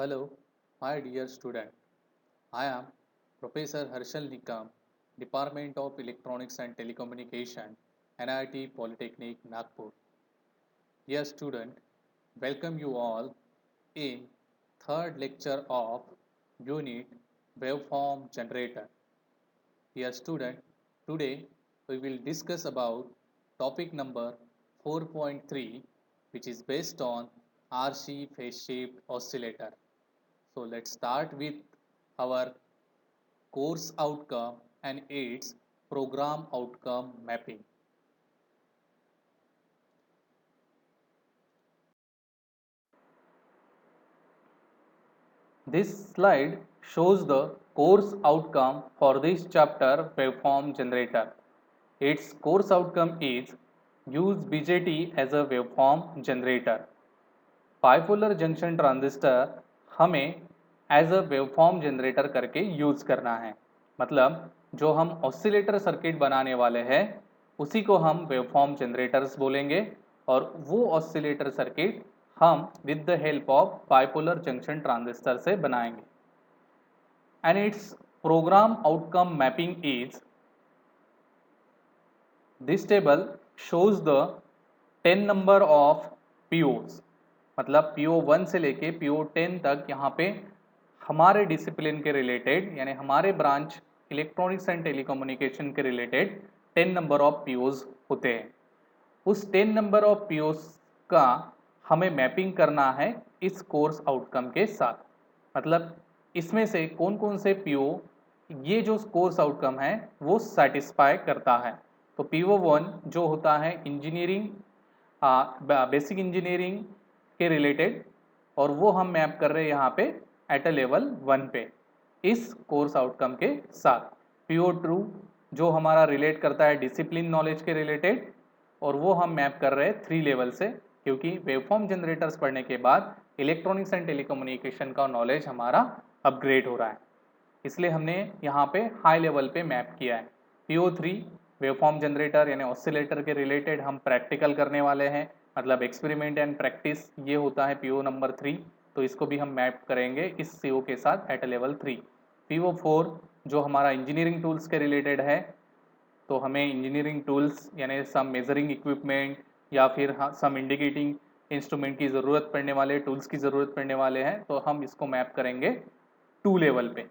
Hello, my dear student. I am Professor Harshal Nikam, Department of Electronics and Telecommunication, NIT Polytechnic, Nagpur. Dear student, welcome you all in third lecture of Unit Waveform Generator. Dear student, today we will discuss about topic number 4.3, which is based on RC phase shift oscillator. So let's start with our course outcome and its program outcome mapping. This slide shows the course outcome for this chapter waveform generator. Its course outcome is use BJT as a waveform generator. Bipolar junction transistor हमें as a waveform generator करके use करना है। मतलब जो हम oscillator circuit बनाने वाले हैं उसी को हम वेवफॉर्म जनरेटर्स बोलेंगे और वो ऑसिलेटर सर्किट हम with the help of bipolar junction transistor से बनाएंगे। And its program outcome mapping is this table shows the 10 number of POs. मतलब PO1 से लेके PO10 तक यहाँ पे हमारे डिसिप्लिन के रिलेटेड यानी हमारे ब्रांच इलेक्ट्रॉनिक्स एंड टेलीकम्युनिकेशन के रिलेटेड 10 नंबर ऑफ POs होते हैं। उस 10 नंबर ऑफ POs का हमें मैपिंग करना है इस कोर्स आउटकम के साथ। मतलब इसमें से कौन कौन से PO ये जो कोर्स आउटकम है वो सेटिस्फाई करता है। तो PO1 जो होता है इंजीनियरिंग बेसिक इंजीनियरिंग के रिलेटेड और वो हम मैप कर रहे हैं यहाँ पे एट अ लेवल 1 पे इस कोर्स आउटकम के साथ। PO2 जो हमारा रिलेट करता है डिसिप्लिन नॉलेज के रिलेटेड और वो हम मैप कर रहे हैं 3 लेवल से, क्योंकि वेवफॉर्म जनरेटर्स पढ़ने के बाद इलेक्ट्रॉनिक्स एंड टेलीकम्युनिकेशन का नॉलेज हमारा अपग्रेड हो रहा है, इसलिए हमने यहाँ पे हाई लेवल पे मैप किया है। PO3 वेवफॉर्म जनरेटर यानी ऑसिलेटर के रिलेटेड हम प्रैक्टिकल करने वाले हैं। मतलब एक्सपेरिमेंट एंड प्रैक्टिस ये होता है PO नंबर 3, तो इसको भी हम मैप करेंगे इस CO के साथ एट लेवल 3। PO4 जो हमारा इंजीनियरिंग टूल्स के रिलेटेड है, तो हमें इंजीनियरिंग टूल्स यानी सम मेजरिंग इक्विपमेंट या फिर सम इंडिकेटिंग इंस्ट्रूमेंट की ज़रूरत पड़ने वाले टूल्स की ज़रूरत पड़ने वाले हैं, तो हम इसको मैप करेंगे 2 लेवल पे।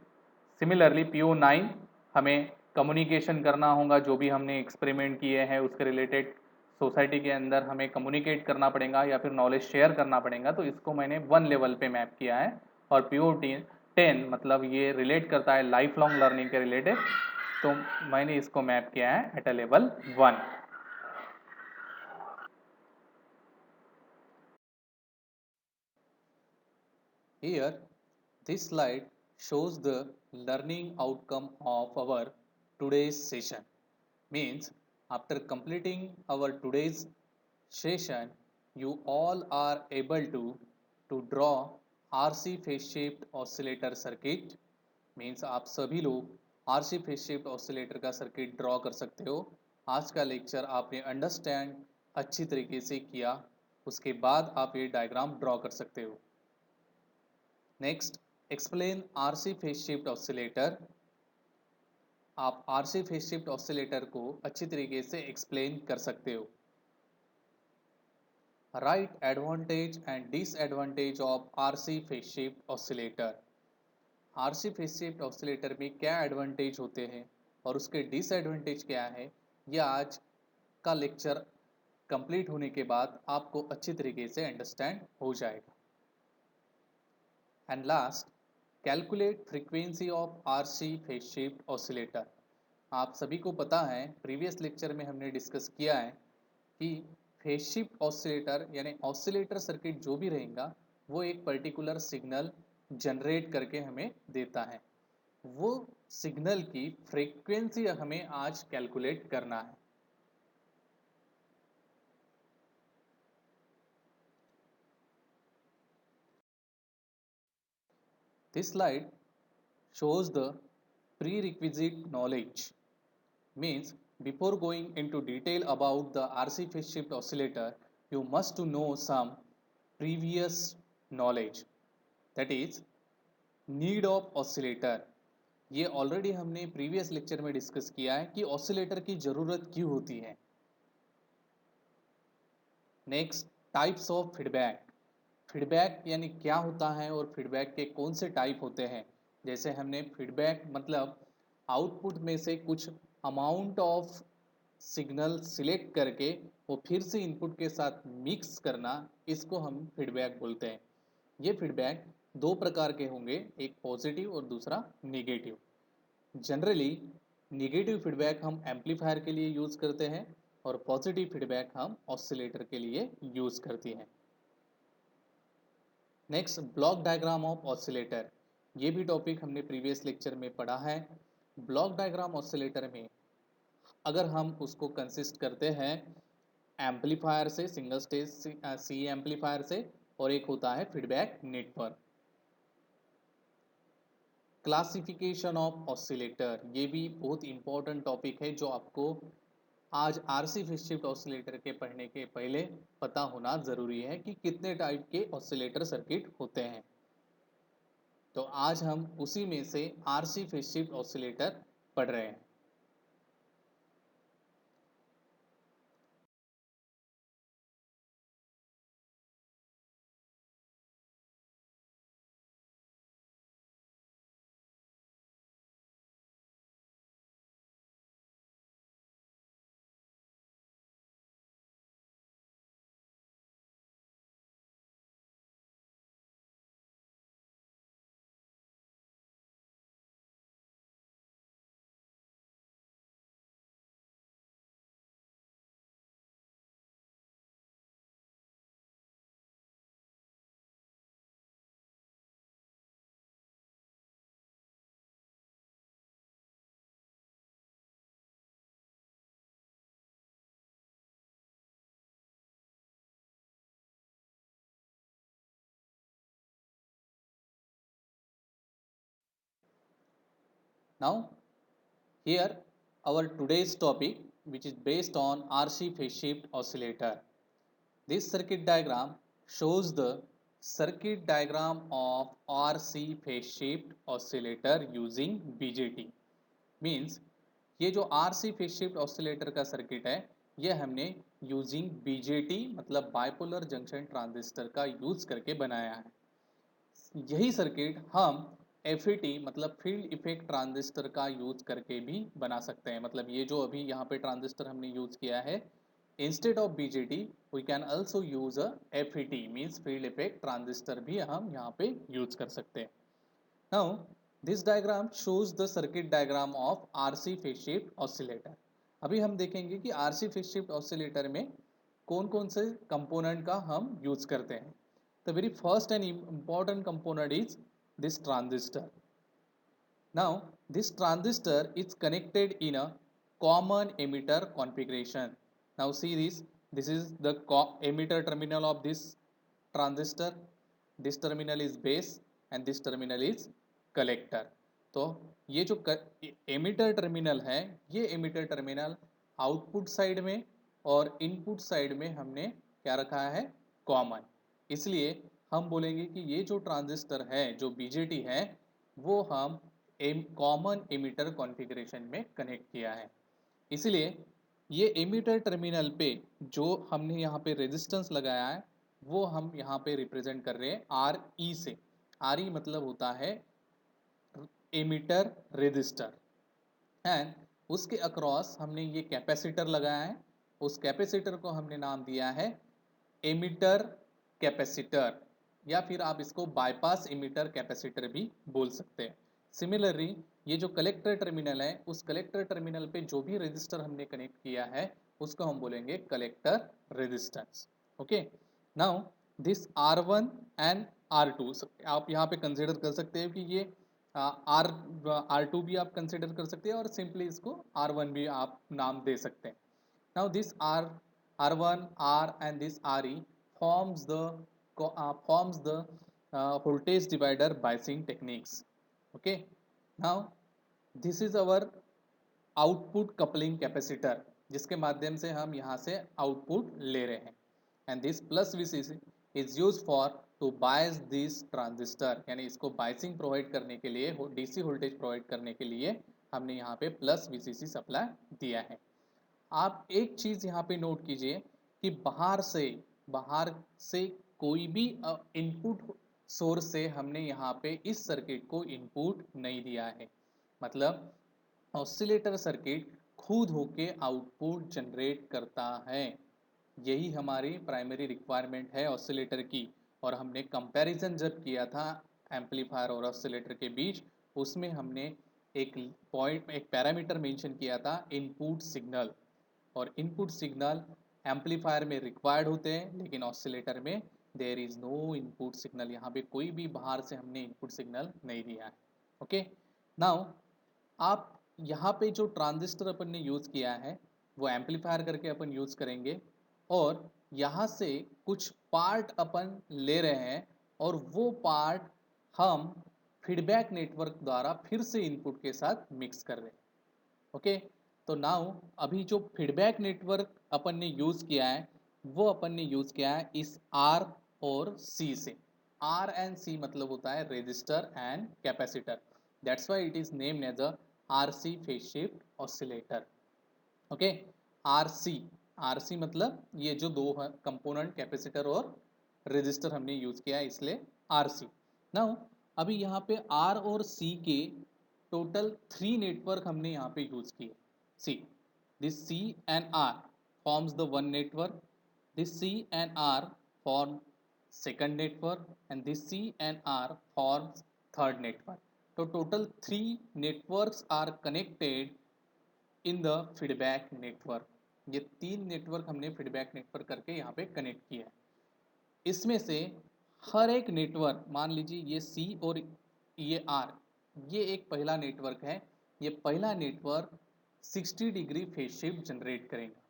सिमिलरली PO9 हमें कम्युनिकेशन करना होगा, जो भी हमने एक्सपेरिमेंट किए हैं उसके रिलेटेड सोसाइटी के अंदर हमें कम्युनिकेट करना पड़ेगा या फिर नॉलेज शेयर करना पड़ेगा, तो इसको मैंने 1 लेवल पे मैप किया है। और PO10 मतलब ये रिलेट करता है लाइफ लॉन्ग लर्निंग के रिलेटेड, तो मैंने इसको मैप किया है at a level 1। Here, this slide shows the learning outcome of our today's session. Means, after completing our today's session, you all are able to draw RC phase shift oscillator circuit. Means आप सभी लोग RC phase shift oscillator का circuit draw कर सकते हो। आज का lecture आपने अंडरस्टैंड अच्छी तरीके से किया, उसके बाद आप ये डायग्राम ड्रॉ कर सकते हो। Next, explain RC phase shift oscillator. आप RC फेज शिफ्ट ऑसिलेटर को अच्छी तरीके से एक्सप्लेन कर सकते हो। Right advantage and disadvantage of RC phase shift oscillator. RC phase shift oscillator में क्या एडवांटेज होते हैं और उसके डिसएडवांटेज क्या है, यह आज का लेक्चर कंप्लीट होने के बाद आपको अच्छी तरीके से अंडरस्टैंड हो जाएगा। And last, calculate frequency of RC phase shift oscillator. आप सभी को पता है, प्रीवियस लेक्चर में हमने डिस्कस किया है कि फेज शिफ्ट ऑसिलेटर यानी ऑसिलेटर सर्किट जो भी रहेगा वो एक पर्टिकुलर सिग्नल जनरेट करके हमें देता है। वो सिग्नल की फ्रीक्वेंसी हमें आज कैलकुलेट करना है। This slide shows the prerequisite knowledge. Means, before going into detail about the RC phase shift oscillator, you must to know some previous knowledge. That is need of oscillator. ये already हमने previous lecture में discuss किया है कि oscillator की जरूरत क्यों होती है। Next, types of feedback. Feedback यानी क्या होता है और फीडबैक के कौन से टाइप होते हैं। जैसे हमने फीडबैक मतलब आउटपुट में से कुछ अमाउंट ऑफ सिग्नल सिलेक्ट करके वो फिर से इनपुट के साथ मिक्स करना, इसको हम फीडबैक बोलते हैं। ये फीडबैक दो प्रकार के होंगे, एक पॉजिटिव और दूसरा निगेटिव। जनरली निगेटिव फीडबैक हम एम्पलीफायर के लिए यूज़ करते हैं और पॉजिटिव फीडबैक हम ऑसिलेटर के लिए यूज़ करते हैं। Next, block diagram of oscillator. ये भी टॉपिक हमने प्रीवियस लेक्चर में पढ़ा है। ब्लॉक डायग्राम ऑसिलेटर में अगर हम उसको कंसिस्ट करते हैं एम्पलीफायर से, सिंगल स्टेज सी एम्पलीफायर से, और एक होता है feedback network. Classification of oscillator, ये भी बहुत इंपॉर्टेंट टॉपिक है जो आपको आज आरसी फेज शिफ्ट ऑसिलेटर के पढ़ने के पहले पता होना ज़रूरी है कि कितने टाइप के ऑसिलेटर सर्किट होते हैं। तो आज हम उसी में से आरसी फेज शिफ्ट ऑसिलेटर पढ़ रहे हैं। Now, here our today's topic, which is based on RC phase shift oscillator. This circuit diagram shows the circuit diagram of RC phase shift oscillator using BJT. Means ये जो RC phase shift oscillator का circuit है, ये हमने using BJT मतलब bipolar junction transistor का use करके बनाया है। यही सर्किट हम FET मतलब फील्ड इफेक्ट ट्रांजिस्टर का यूज करके भी बना सकते हैं। मतलब ये जो अभी यहाँ पे ट्रांजिस्टर हमने यूज किया है, instead of BJT we can also use a FET means field effect transistor भी हम यहाँ पे यूज कर सकते हैं। Now this diagram shows the circuit diagram of RC phase shift oscillator. अभी हम देखेंगे कि RC फेज शिफ्ट ऑसिलेटर में कौन कौन से कंपोनेंट का हम यूज करते हैं। The very first and important component is this transistor. Now, this transistor is connected in a common emitter configuration. Now, see this. This is the emitter terminal of this transistor. This terminal is base and this terminal is collector. तो ये जो emitter terminal है, ये emitter terminal output side में और input side में हमने क्या रखा है, कॉमन। इसलिए हम बोलेंगे कि ये जो ट्रांजिस्टर है, जो बीजेटी है, वो हम कॉमन एमिटर कॉन्फ़िगरेशन में कनेक्ट किया है। इसलिए ये एमिटर टर्मिनल पे जो हमने यहाँ पे रेजिस्टेंस लगाया है, वो हम यहाँ पे रिप्रेजेंट कर रहे हैं आर ई से। आर ई मतलब होता है एमिटर रेजिस्टर, एंड उसके अक्रॉस हमने ये कैपेसिटर लगाया है। उस कैपेसिटर को हमने नाम दिया है एमिटर कैपेसिटर, या फिर आप इसको बाईपास एमिटर कैपेसिटर भी बोल सकते हैं। सिमिलरली ये जो कलेक्टर टर्मिनल है, उस कलेक्टर टर्मिनल पे जो भी रेजिस्टर हमने कनेक्ट किया है, उसको हम बोलेंगे collector resistance. Okay, now this R1 and R2 आप यहाँ पे कंसिडर कर सकते हैं कि ये R2 भी आप कंसिडर कर सकते हैं और सिंपली इसको R1 भी आप नाम दे सकते हैं। Now this R1, R and this RE forms the voltage divider biasing techniques. Okay. Now this is our output coupling capacitor, जिसके माध्यम से हम यहाँ से आउटपुट ले रहे हैं, and this plus VCC is use for to bias this transistor, यानी इसको बायसिंग प्रोवाइड करने के लिए, डीसी वोल्टेज प्रोवाइड करने के लिए हमने यहाँ पे प्लस वीसीसी सप्लाई दिया है। आप एक चीज यहाँ पे नोट कीजिए कि बाहर से कोई भी इनपुट सोर्स से हमने यहाँ पे इस सर्किट को इनपुट नहीं दिया है। मतलब ऑसिलेटर सर्किट खुद होके आउटपुट जनरेट करता है। यही हमारी प्राइमरी रिक्वायरमेंट है ऑसिलेटर की। और हमने कंपैरिजन जब किया था एम्पलीफायर और ऑसिलेटर के बीच, उसमें हमने एक एक पैरामीटर मेंशन किया था, इनपुट सिग्नल। और इनपुट सिग्नल एम्पलीफायर में रिक्वायर्ड होते हैं, लेकिन ऑसिलेटर में there is no input signal. यहाँ पे कोई भी बाहर से हमने इनपुट सिग्नल नहीं दिया है। ओके, नाउ आप यहाँ पे जो ट्रांजिस्टर अपन ने यूज़ किया है वो एम्पलीफायर करके अपन यूज़ करेंगे, और यहाँ से कुछ पार्ट अपन ले रहे हैं और वो पार्ट हम फीडबैक नेटवर्क द्वारा फिर से इनपुट के साथ मिक्स कर रहे हैं। ओके, तो नाउ अभी जो फीडबैक नेटवर्क अपन ने यूज़ किया है वो अपन ने यूज़ किया है इस R और C से। R एंड C मतलब होता है resistor and capacitor, that's why it is named as a RC phase shift oscillator. Okay, RC मतलब ये जो दो कंपोनेंट कैपेसिटर और रेजिस्टर हमने यूज किया है, इसलिए RC। नाउ अभी यहाँ पे R और C के टोटल 3 नेटवर्क हमने यहाँ पे यूज किए। सी, this C and R forms the one network, this C and R form second network, and this C and R forms third network. तो total 3 networks are connected in the feedback network. ये 3 network हमने feedback network करके यहाँ पे connect किया है। इसमें से हर एक नेटवर्क, मान लीजिए ये C और ये R, ये एक पहला नेटवर्क है। ये पहला network 60 degree phase shift generate करेगा।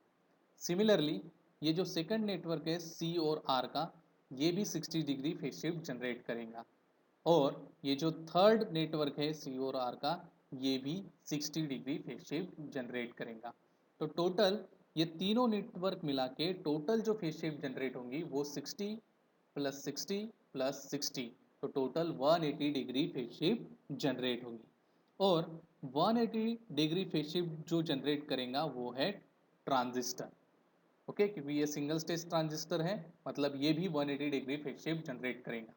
सिमिलरली ये जो सेकंड नेटवर्क है C और R का, ये भी 60 डिग्री फेज शिफ्ट जनरेट करेगा। और ये जो थर्ड नेटवर्क है C और R का, ये भी 60 डिग्री फेज शिफ्ट जनरेट करेगा। तो टोटल ये तीनों नेटवर्क मिला के टोटल जो फेज शिफ्ट जनरेट होंगी वो 60 प्लस 60 प्लस 60, तो total 180 degree phase shift generate होगी। और 180 डिग्री फेज शिफ्ट जो जनरेट करेगा वो है ट्रांजिस्टर। ओके, क्योंकि ये सिंगल स्टेज ट्रांजिस्टर है, मतलब ये भी 180 डिग्री फेज शिफ्ट जनरेट करेगा।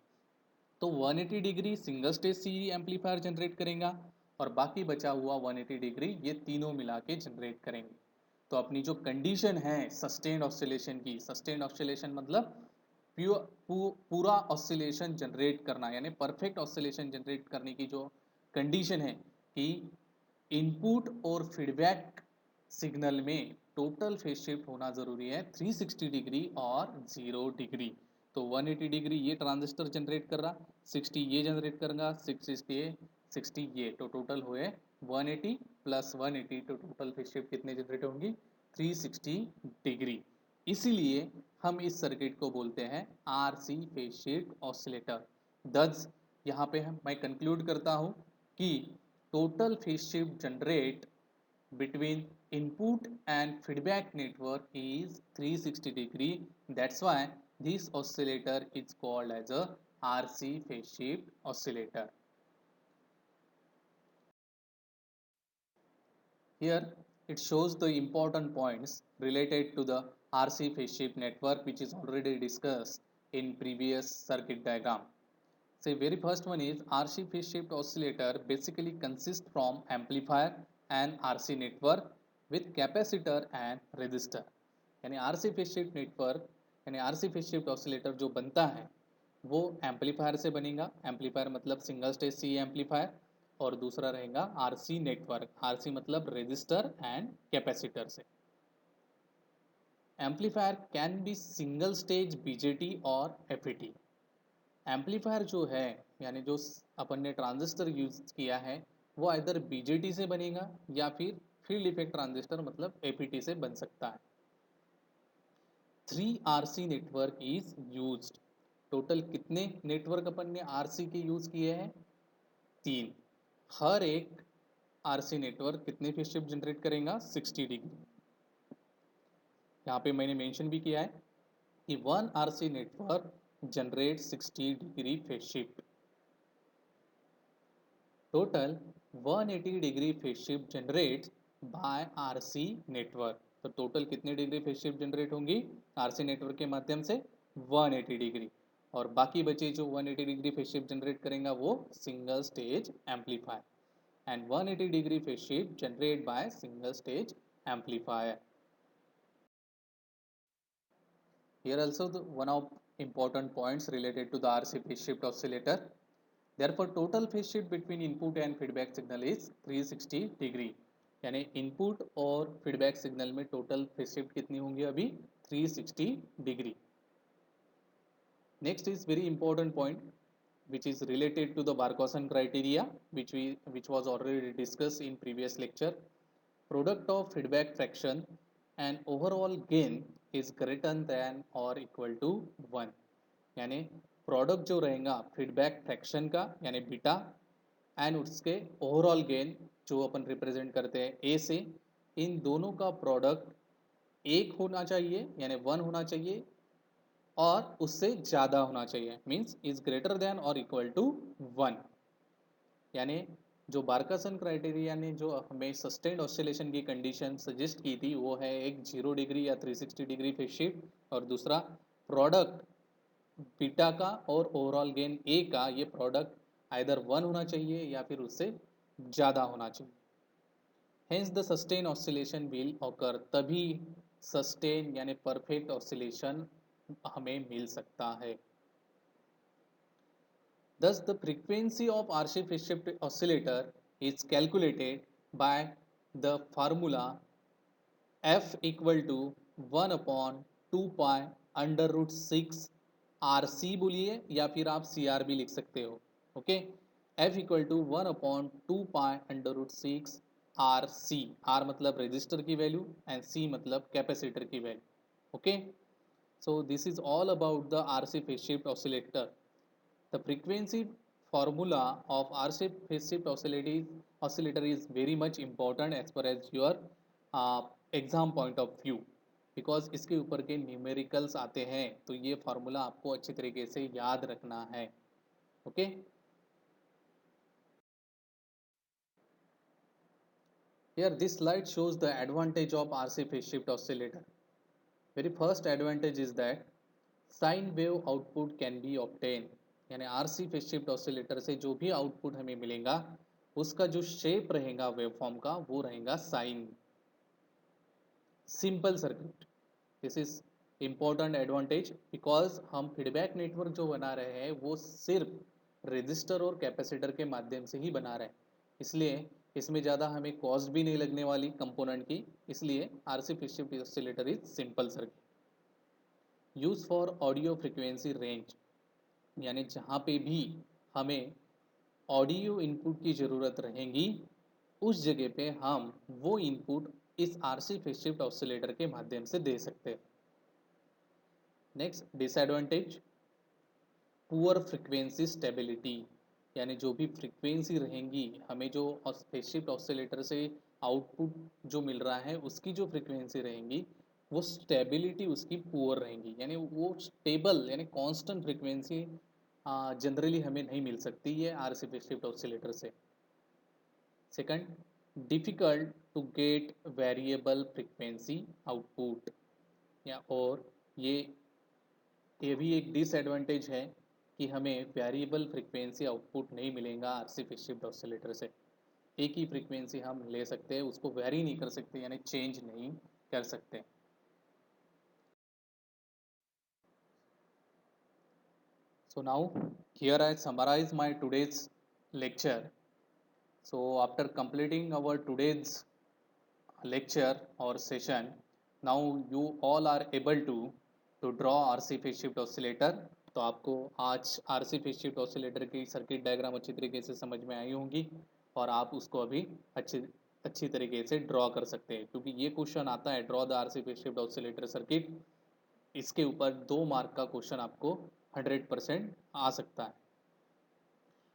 तो 180 डिग्री सिंगल स्टेज सी एम्पलीफायर जनरेट करेगा, और बाकी बचा हुआ 180 डिग्री ये तीनों मिला के जनरेट करेंगे। तो अपनी जो कंडीशन है सस्टेन्ड ऑसिलेशन की, सस्टेन्ड ऑसिलेशन मतलब पूरा ऑसिलेशन जनरेट करना, यानी परफेक्ट ऑसिलेशन जनरेट करने की जो कंडीशन है कि इनपुट और फीडबैक सिग्नल में टोटल फेज शिफ्ट होना जरूरी है 360 डिग्री और 0 डिग्री। तो 180 डिग्री ये ट्रांजिस्टर जनरेट कर रहा, 60 ये जनरेट करेगा, 660 ये, 60 ये, तो टोटल हुए 180 प्लस 180, तो टोटल फेज शिफ्ट कितने जनरेट होंगी 360 डिग्री। इसीलिए हम इस सर्किट को बोलते हैं RC फेज शिफ्ट ऑसिलेटर। दस यहाँ पे मैं कंक्लूड करता हूँ कि total phase shift generate between input and feedback network is 360 degree. That's why this oscillator is called as a RC phase shift oscillator. Here it shows the important points related to the RC phase shift network, which is already discussed in previous circuit diagram. So very first one is RC phase shift oscillator basically consists from amplifier and RC network with capacitor and resistor. यानी RC phase shift network यानी RC phase shift oscillator जो बनता है वो amplifier से बनेगा। Amplifier मतलब single stage सी amplifier, और दूसरा रहेगा RC नेटवर्क, RC मतलब रेजिस्टर एंड कैपेसिटर से। Amplifier can be single stage BJT और एफईटी। एम्पलीफायर जो है यानी जो अपन ने ट्रांजिस्टर यूज किया है वो इधर बीजेटी से बनेगा या फिर फील्ड इफेक्ट ट्रांजिस्टर मतलब एपीटी से बन सकता है। 3 RC network is used. Total कितने नेटवर्क अपन ने RC के यूज किए हैं 3। हर एक RC नेटवर्क कितने फेज शिफ्ट जनरेट करेगा 60 डिग्री। यहाँ पे मैंने मेंशन भी किया है कि 1 RC network generate 60 degree phase shift. Total 180 degree phase shift generates by RC network. तो टोटल कितने डिग्री फेज शिफ्ट जनरेट होंगी आरसी नेटवर्क के माध्यम से 180 डिग्री, और बाकी बचे जो 180 डिग्री फेज शिफ्ट जनरेट करेगा वो single stage amplifier, and 180 degree phase shift generated by single stage amplifier. Here also one of important points related to the RC phase shift oscillator. Therefore total phase shift between input and feedback signal is 360 degree. यानी input और feedback signal में total phase shift कितनी होंगी अभी 360 degree. Next is very important point which is related to the Barkhausen criteria which was already discussed in previous lecture. Product of feedback fraction and overall gain is greater than or equal to 1. यानी product जो रहेगा feedback fraction का यानी beta and उसके overall gain जो अपन represent करते हैं ए से, इन दोनों का प्रोडक्ट एक होना चाहिए यानी 1 होना चाहिए और उससे ज़्यादा होना चाहिए, मीन्स इज ग्रेटर देन और इक्वल टू 1. यानी जो बार्कसन क्राइटेरिया ने जो हमें सस्टेन्ड ऑसिलेशन की कंडीशन सजेस्ट की थी वो है एक 0 डिग्री या 360 डिग्री फेज शिफ्ट, और दूसरा प्रोडक्ट बीटा का और ओवरऑल गेन ए का ये प्रोडक्ट आइदर 1 होना चाहिए या फिर उससे ज़्यादा होना चाहिए. Hence the sustain oscillation will occur, तभी सस्टेन यानी परफेक्ट ऑसिलेशन हमें मिल सकता है. Thus, the frequency of RC phase shift oscillator is calculated by the formula f equal to 1 upon 2 pi under root 6 RC बोलिए या फिर आप CR भी लिख सकते हो. Okay, f equal to 1 upon 2 pi under root 6 RC. R मतलब resistor की वैल्यू एंड C मतलब कैपेसिटर की value. Okay, so this is all about the RC phase shift oscillator. The frequency formula of RC phase shift oscillator is very much important as far as your exam point of view, because इसके ऊपर के numericals आते हैं तो ये formula आपको अच्छी तरीके से याद रखना है. Okay, here this slide shows the advantage of RC phase shift oscillator. Very first advantage is that sine wave output can be obtain, यानी आरसी फेज शिफ्ट ऑसिलेटर से जो भी आउटपुट हमें मिलेगा उसका जो शेप रहेगा वेवफॉर्म का वो रहेगा sine. Simple circuit. This is important advantage because हम फीडबैक नेटवर्क जो बना रहे हैं वो सिर्फ रजिस्टर और कैपेसिटर के माध्यम से ही बना रहे हैं, इसलिए इसमें ज़्यादा हमें कॉस्ट भी नहीं लगने वाली कंपोनेंट की, इसलिए RC phase shift oscillator is simple circuit. Use for audio frequency range, यानी जहाँ पे भी हमें ऑडियो इनपुट की ज़रूरत रहेगी उस जगह पे हम वो इनपुट इस आरसी फेज शिफ्ट ऑसिलेटर के माध्यम से दे सकते हैं. Next disadvantage, poor frequency stability, यानी जो भी फ्रिक्वेंसी रहेंगी हमें जो फेज शिफ्ट ऑसिलेटर से आउटपुट जो मिल रहा है उसकी जो फ्रिक्वेंसी रहेंगी वो स्टेबिलिटी उसकी पुअर रहेंगी, यानी वो स्टेबल यानी कांस्टेंट फ्रिक्वेंसी जनरली हमें नहीं मिल सकती है आरसी फेज शिफ्ट ऑसिलेटर से. Second, difficult to get variable frequency output, या और ये भी एक डिसएडवांटेज है कि हमें वेरिएबल फ्रिक्वेंसी आउटपुट नहीं मिलेगा आरसी फेज शिफ्ट ऑसिलेटर से. एक ही फ्रिक्वेंसी हम ले सकते हैं, उसको वेरी नहीं कर सकते यानी चेंज नहीं कर सकते. So now here I summarize my today's lecture. So after completing our today's lecture or session, now you all are able to draw RC phase shift oscillator. तो आपको आज RC phase shift oscillator की circuit diagram अच्छी तरीके से समझ में आई होंगी और आप उसको अभी अच्छी तरीके से ड्रॉ कर सकते हैं, क्योंकि ये क्वेश्चन आता है draw the RC phase shift oscillator circuit. इसके ऊपर 2 मार्क का क्वेश्चन आपको 100% आ सकता है.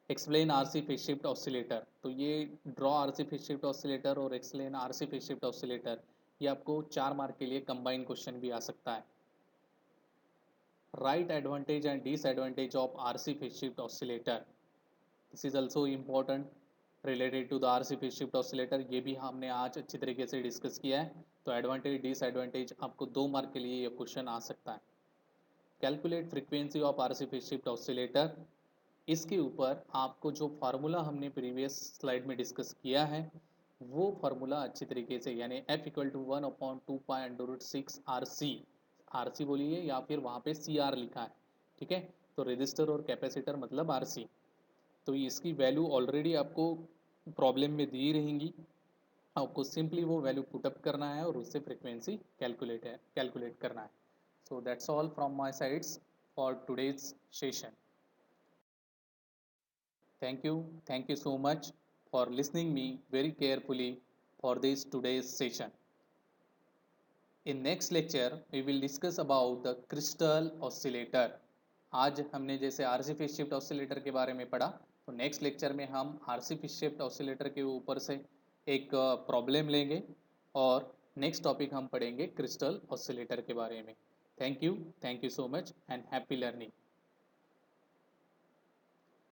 Explain RC phase shift oscillator, तो ये draw RC phase shift oscillator और explain RC phase shift oscillator ये आपको 4 मार्क के लिए कंबाइन क्वेश्चन भी आ सकता है. write advantage and disadvantage of RC phase shift oscillator. This is also important related to the RC phase shift oscillator. ये भी हमने आज अच्छी तरीके से डिस्कस किया है. तो एडवांटेज डिसएडवांटेज आपको 2 मार्क के लिए ये क्वेश्चन आ सकता है. Calculate frequency of RC phase shift oscillator. इसके ऊपर आपको जो फार्मूला हमने प्रीवियस स्लाइड में डिस्कस किया है वो फार्मूला अच्छी तरीके से यानी F equal to 1/2π√6 RC, RC बोलिए या फिर वहाँ पे CR लिखा है, ठीक है. तो रजिस्टर और कैपेसिटर मतलब RC. तो इसकी वैल्यू ऑलरेडी आपको प्रॉब्लम में दी रहेंगी. आपको सिंपली वो वैल्यू पुटअप करना है और उससे फ्रीक्वेंसी कैलकुलेट करना है. So that's all from my sides for today's session. Thank you so much for listening me very carefully for this today's session. In next lecture, we will discuss about the crystal oscillator. आज हमने जैसे RC phase shift oscillator के बारे में पढ़ा, तो next lecture में हम RC फेज शिफ्ट ऑसिलेटर के ऊपर से एक प्रॉब्लम लेंगे और नेक्स्ट टॉपिक हम पढ़ेंगे क्रिस्टल ऑसिलेटर के बारे में. Thank you so much and happy learning.